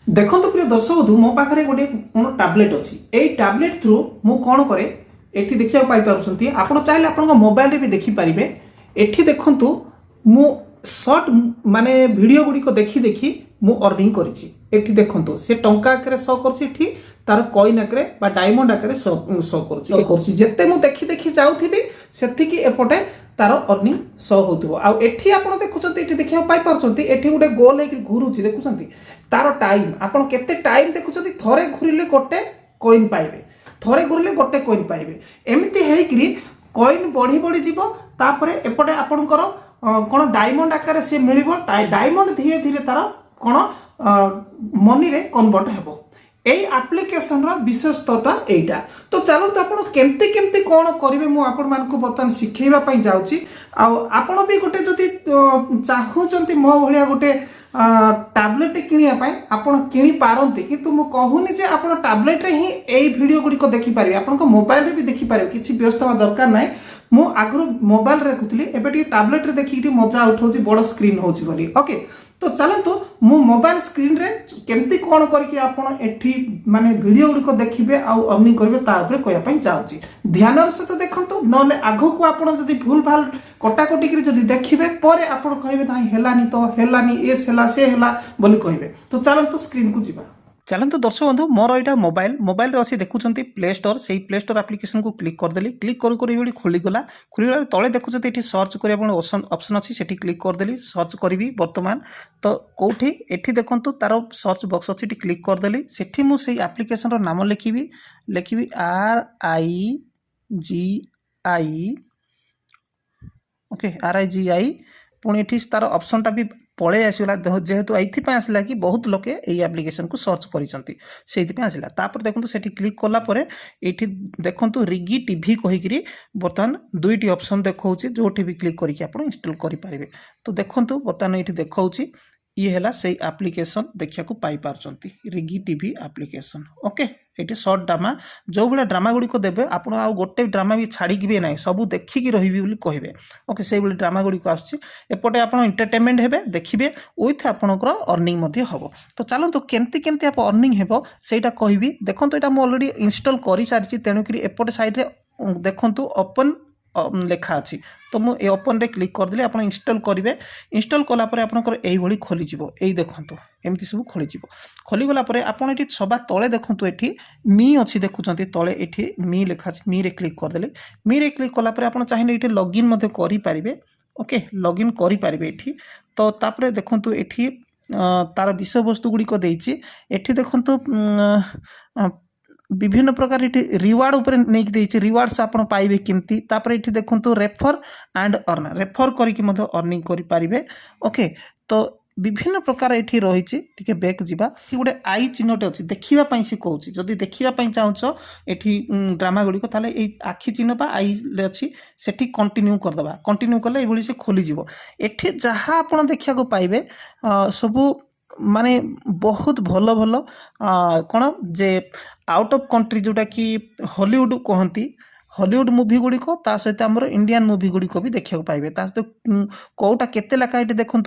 देखो प्रिय दर्शक बंधु मो पाखे गोटे टैबलेट अच्छी यही टैबलेट थ्रू मु कौन करे एठी देखिया पाई पारुछंती आपण चाहिले आपण मोबाइल रे भी देखि पारिबे। एठी देखंतु मु शॉर्ट माने वीडियो गुडी को देखि देखि मु अर्निंग करिछि। एठी देखंतु से टंका आकरे शो करछि, एठी तार कॉइन आकरे बा डायमंड आकरे शो करछि जेते मु देखि देखि जाउथिबी सेतिकी एपटे तार अर्निंग शो होतबो। आ एठी आपण देखुछंती, एठी देखिया पाई पारुछंती, एठी गुटे गोल हेकि घुरुछि देखुछंती तार टाइम आपण केते टाइम देखुछंती। थरे घुरिले गोटे कॉइन पाइबे, थरे घुरिले गोटे कॉइन पाइबे, एमिति हेकि कॉइन बढ़ी बढ़ी जीवो। तापरे एपटे आपणकर कोन डायमंड आकार से मिलिबो, डायमंड धीरे धीरे तार कोन मनी रे कन्वर्ट हेबो। এই আপ্লিকেশনর বিশেষতা এইটা। তো চালন্তু আপন কেমতি কেমতি কোন করিবে মু আপন মানকু বর্তমান শিখাইবা পাই যাউছি। आ আপন भी गोटे जदि चाहूचंती मो भलिया गोटे टैबलेट किनिया पाई आपण किनि पारंती, किंतु मु कहूनी जे आपण टैबलेट रे ही एई वीडियो गुडी को देखि पारिबे, आपण को मोबाइल रे भी देखि पारिबे, किछि व्यस्त हवा दरकार नाही। मु आगरो मोबाइल रे देखुतली, एबे टी टैबलेट रे देखि मजा उठाउची, बड़ स्क्रीन होची बोली। ओके, तो चलतु मु मोबाइल स्क्रीन रे केमती कोन करके आपण एठी माने वीडियो गुडी को देखिबे आ अर्निंग करबे ता ऊपर कहया पई जाउची। ध्यानर सहित देखंतु, नले आगो को आपण जदि भूल भाल कटाकटी करी जदि देखिबे परे आपण कहबे नाही हेलानी, तो हेलानी, एस हेला से हेला बोली कहबे। तो चलतु स्क्रीन को जिबा। चलतु दर्शक बंधु, मोर यहाँ मोबाइल रे अच्छी देखुं प्ले स्टोर, से प्ले स्टोर आप्लिकेसन को क्लिक करदेली। क्लिक करू करू खोलीगला, खोलगला तले देखुं ये सर्च करने ऑप्शन अच्छी, से क्लिक करदेली। सर्च करी बर्तमान तो कौटी एठी देखूँ तार सर्च बॉक्स अच्छी, क्लिक करदेली। सेठी मुझे आप्लिकेसन नाम लिखी RIGI, ओके RIGI। पुणी ये तार ऑप्शनटा भी पलि आसला, जेहेतु ये आसला कि बहुत लोके ये एप्लिकेशन को सर्च कर आसला। तापर देखो से क्लिक कलापर ये देखो रिगी टीवी कहीकि बर्तमान दुईटी ऑप्शन देखा जो भी क्लिक करके आप इंस्टॉल करेंगे। तो देखो बर्तमान ये देखा ये है से एप्लिकेशन देखा पाई पार्टी रिगी टीवी एप्लिकेशन। ओके, ये शॉर्ट ड्रामा जो भाया ड्रामा गुड़ी को देवे आप गोटे ड्रामा भी छाड़ी भी ना, सब देखिकी रही कहे। ओके, से ड्रामा गुड़ी को आसपटे आप एंटरटेनमेंट हे देखिए विथ आपंकर अर्निंग हम। तो चलते केमती केमती आप अर्निंग हे सेटा कहि। देखो यहाँ मुझे अलरेडी इंस्टॉल कर सारी, तेणुक एपटे साइड रे देखो ओपन लेखा अच्छी। तो मुझे ओपन रे क्लिक करदेली, आप इंस्टॉल करेंगे। इंस्टॉल कलापर आपंकर यही खोलीज, यही देखो एमती सब खोलीज। खोलीगला आपड़ ये सभा तले देखो ये मी अच्छी देखुं तले ये मी लेखा, मी रे क्लिक करदेली। मी रे क्लिक कलापर आप चाहिए ये लॉगिन करें। ओके, लॉगिन करेंगे ये। तो तापर देखो ये तार विषय वस्तु गुड़िक देती देखो विभिन्न प्रकार ये रिवार्ड उपर नहीं देती, रिवार्ड्स आप पाइबे केमती। तापर ये देखो रेफर एंड अर्न, रेफर करके अर्निंग करें। ओके, तो विभिन्न प्रकार ये रही टे बैक जावा। गोटे आई चिन्हटे अच्छी देखापी से कहूँ, जदि देखापी चाहूँ ये ड्रामा गुड़िक ताले ये आखि चिन्ह आई अच्छी से कंटिन्यू करदे। कंटिन्यू कले ये से खोलीज। एठी जहाँ आप देखा पाइबे सबू माने बहुत भल भल कौन जे आउट ऑफ कंट्री जोटा कि हॉलीवुड कहती, हॉलीवुड मुवी गुड़िक सहित आमर इंडियन मुवी गुड़िक भी देखा पाइबे। सहित कौटा केते लेखा ये देखूँ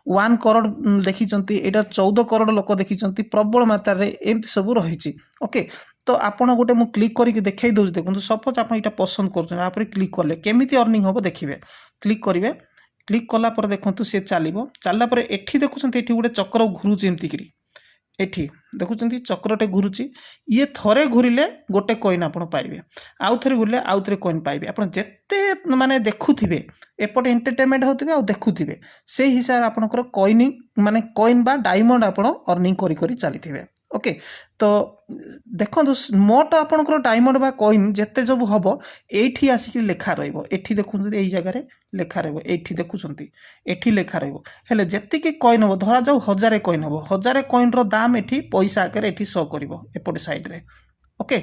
1 करोड़ देखी, यहाँ 14 करोड़ लोक देखी, प्रबल मात्रा एमती सब रही। ओके, तो आपड़ गोटे मुझे क्लिक करके देखा दूसरी देखो। सपोज आप यहाँ पसंद कर क्लिक कले केमी अर्निंग हम देखिए। क्लिक करेंगे, क्लिक कलापर देखो सी चलो चलला एठी देखुं ये गोटे चक्र घुरुची, एमतीक एठी देखुं चक्रटे घुरुची। ये थरे घुरिले गोटे कॉइन आप पाइबे, आउ थे घुरिले आउ थे कॉइन पाइबे। आप जिते माने देखुथिबे एपटे एंटरटेनमेंट होथिबे आ देखुथिबे से हिसाब आपनकर कॉइन माने कॉइन बा डायमंड आप अर्निंग करी करी चलीथिबे। ओके, तो देखो मोट आपनकर डायमंड बा कॉइन जेते जब हम ये आसिक लेखा रही देखुं यही जगह लेखा रही देखुं लेखा रही जेतिकी कॉइन हम धरा जाऊ 1000 कॉइन हम 1000 कॉइन दाम ये पैसा आकर ये शो कर एपटे साइड रे। ओके,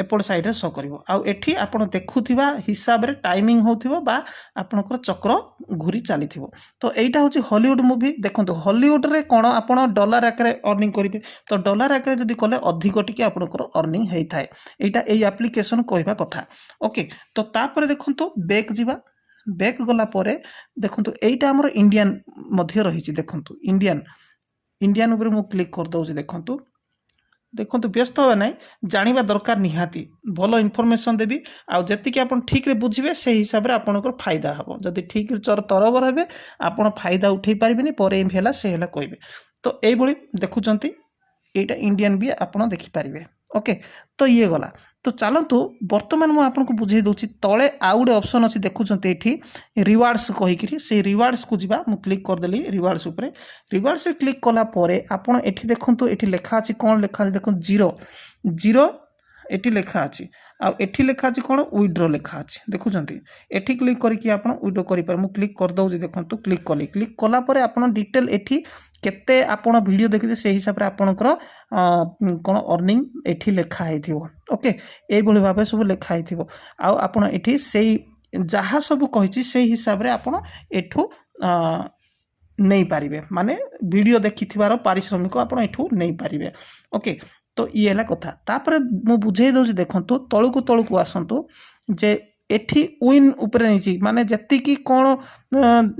एपट साइड शो कर आठी आप देखुवा हिसाब रे टाइमिंग होथिबो बा आपनकर चक्र घूरी चली। तो यहाँ हूँ हॉलीवुड मुवी। देखो हॉलीवुड रे कौन आप डॉलर आकार अर्निंग करेंगे, तो डॉलर आकार जब कले अधिक टी आपनकर अर्निंग होता है। यहाँ ये एप्लिकेशन कहवा कथा। ओके, तो तापर देखो बैक जावा। बैक गला देखो यहाँ आमर इंडियन रही। देखो इंडियन इंडियन ऊपर मु क्लिक कर दउछि देखंतु देखंतु व्यस्त होवे नै जानिबा दरकार निहाती भलो इन्फॉर्मेशन देबी आ जति कि आपण ठीक रे बुझिबे से हिसाब रे आपनकर फायदा हबो जदि ठीक रे तरबर हेबे आपण फायदा उठै पारिबेनी परे एम हेला से हेला कहबे तो एई भली देखुचंती एटा इंडियन भी आपण देखि पारिबे ओके तो ये गला तो चलतु बर्तमान मुझे आपको बुझे दूसरी तले आउ गए ऑप्शन अच्छी देखुं ये रिवार्ड्स कहीकि से रिवार्ड्स को जीवा मु क्लिक करदेली रिवार्ड्स उपरे रिवार्ड्स क्लिक कलापर आपड़ ये देखूँ ये लेखा अच्छी कौन लेखा देखो जीरो जीरो ये लेखा अच्छी आठी लेखा अच्छी कौन विड्रो लेखा अच्छी देखुं ये क्लिक करके आप विड्रो करें मुझे क्लिक करदे देखो क्लिक कली क्लिक कलापर आप डिटेल एठी केते आपण वीडियो देखिए से हिसाब से आपणकर कौन अर्निंग एठी लेखाई ओके ये भाव सब लेखाई आप से जहाँ सब कही से हिसाब से आप नहीं पारे माने वीडियो देखि पारिश्रमिक आप नहीं पारे ओके तो ये है कथा तापर मु बुझे दूसरी देखूँ तलू आसतु जे एठी विन उपरे नहीं माने जति की कौन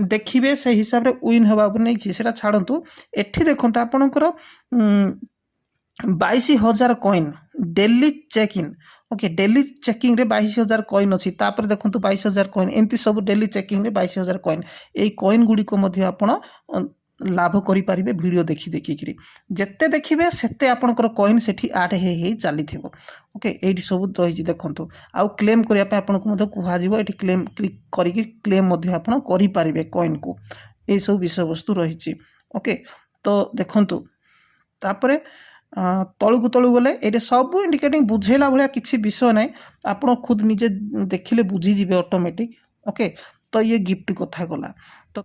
देखिए से हिसाब से विन हवा नहीं से छाड़ू एठी देखो आपणकर 22,000 coin daily check in okay daily checking रे 22,000 कॉइन अच्छी तापर देखो 22,000 कॉइन एमती सब डेली चेकिंग रे 22,000 कॉइन यही कॉइन गुड़िक आपण लाभ करि पारिबे वीडियो देखि देखिकी जिते देखिए सेते आपणकर कॉइन सेठी आड हे चली ओके ये सब रही देखो आउ क्लेम करने आपको कहुए ये क्लेम क्लिक करके क्लेम आप करें कॉइन को ये सब विषय वस्तु रही ओके तो देखु तापर तलू तलू गले ये सब इंडिकेटिंग बुझेला भाया किसी विषय ना आप खुद निजे देखिले बुझीजे ऑटोमेटिक ओके तो ये गिफ्ट कथा गला तो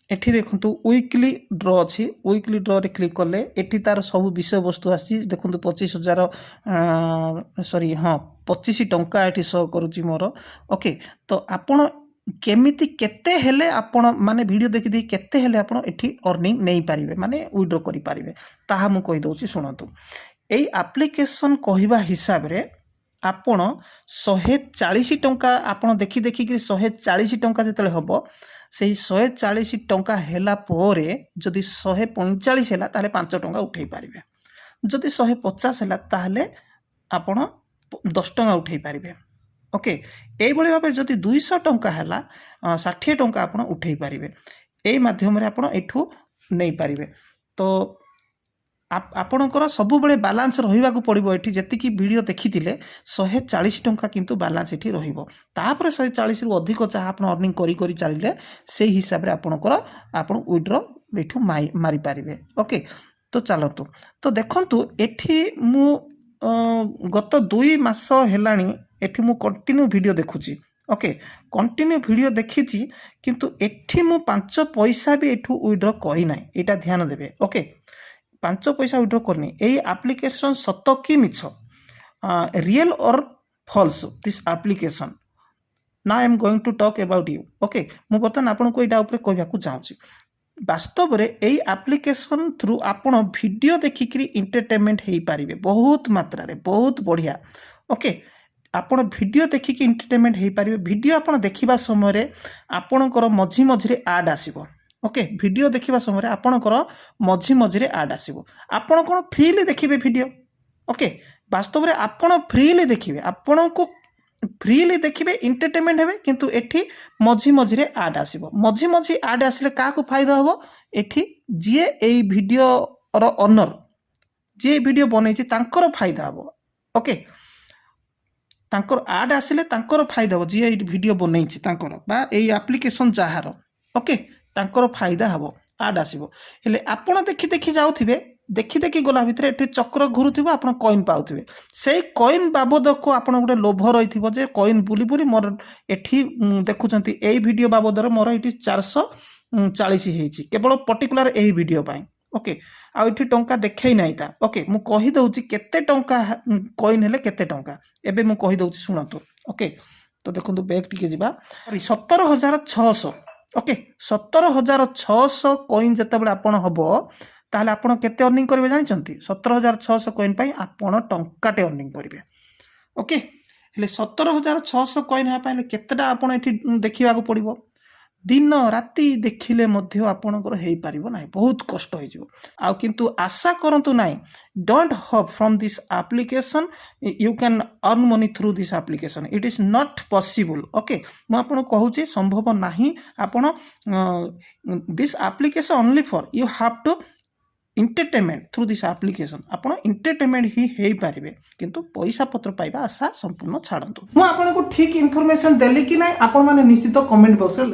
एठी देखो वीकली ड्र अच्छी वीकली ड्र रे क्लिक कले एठी तार सब विषय वस्तु आसी देखो 25,000 सॉरी हाँ 25 टंका एठी शो करुची मोर ओके तो आपण केमिति केते हेले आपण माने वीडियो देखि दे केते हेले आपण एठी अर्निंग नहीं पारिबे माने विड्रॉ करि पारिबे ताहा मु कहि दोछि सुनतु एई एप्लीकेशन कहिबा हिसाब रे आपण 140 टंका आपण देखि देखि कि 140 टंका जतले हबो से 140 टंका हेला पोरे जदि 145 हेला ताले 5 टंका उठै पारिबे जदि 150 हेला ताले आपण 10 टंका उठै पारिबे ओके एई भली भाबे जदि 200 टंका हेला 60 टंका आपण उठै पारिबे एई माध्यम रे आपण एठू नै पारिबे तो आपणकर सब बेले बालांस रहिबा को पड़िबो एठी जेतिकी वीडियो देखिथिले 140 टंका किंतु बालांस एठी रहिबो तापर 140 रु अधिक चाह आपण अर्निंग करी करी चलिले से हिसाब रे आपणकर आपण विड्रॉ एठू मारी पारिबे ओके तो चलतु तो देखंतु एठी मु गत 2 मास हेलाणी एठी मु कंटिन्यू वीडियो देखुची ओके कंटिन्यू वीडियो देखिची किंतु एठी मु 5 पैसा भी एठू विड्रॉ करी नै एटा ध्यान देबे ओके 5 पैसा विड्रॉ करनी यही एप्लीकेशन सत कि मिछ रियल और फॉल्स दिस एप्लीकेशन ना I am going to talk about you okay मु बर्तमान आपको यहाँ कहवाक चाहूँगी वास्तव में यही एप्लीकेशन थ्रू आपण वीडियो देखिकी इंटरटेनमेंट हो पारे बहुत मात्रा रे बहुत बढ़िया ओके आपण वीडियो देखिकी इंटरटेनमेंट हो पारे वीडियो आप देखा समय आपणकर मझी मझे आड आसो ओके वीडियो देखा समय आपणकर मझी मझे आड आसो आपण कौन फ्रीली देखिए वीडियो ओके वास्तव में आपण फ्रीली देखिए आपण को फ्रीली देखिए इंटरटेनमेंट हे किंतु एठी मझी मझे आड आसो मझी मझी आड आसिले क्या फायदा हम एठी जी ए वीडियो ओनर जी वीडियो बनई फायदा हम ओके तांकर आड आसिले तांकर फायदा हम जी वीडियो बनई बा एप्लीकेशन जार ओके तांकर फायदा हम आड आसो हेले आपण देखि देखि जाउथिबे देखि देखि गला भितर एठी चक्र घुरुथिबो आपण कॉइन पाउथिबे सेई कॉइन बाबद को आपण गोटे लोभ रहिथिबो जे कॉइन बुली बुली मोर एठी देखुचंती एई वीडियो बाबद मोर एठी 440 हेछि केवल पर्टिकुलर एई वीडियो पाई ओके आ एठी टंका देखै नाही ता ओके मु कहि दउची केते टंका कॉइन हेले केते टंका एबे मु कहि दउची सुनतो ओके तो देखंतु बैक टिके जिबा 17,600 ओके 17,600 कॉइन जतबेले आपण हबो ताहले आपण केते अर्निंग करिवे जानिचंती 17,600 कॉइन पई आपण टंकाटे अर्निंग करिवे ओके हेले 17,600 कॉइन हा पई केतेटा आपण एठी देखिबा को पड़िबो दिन राति देखिले मध्य आपणकर हो पारिबो नाही, बहुत कष्ट हो जिवो। आ किंतु आशा करंतु नाही, don't hope from this application you can earn money through this application, it is not possible. Okay, मु आपन कहूची संभव नाही। आपण this application only for you have to entertainment through this application, आपण इंटरटेनमेंट ही हे पारिबे, किंतु पैसा पत्र पाइबा आशा संपूर्ण छाड़ंतु। मु आपन को ठीक इन्फॉर्मेशन देली कि नाही, आपण माने निश्चित कमेंट बॉक्स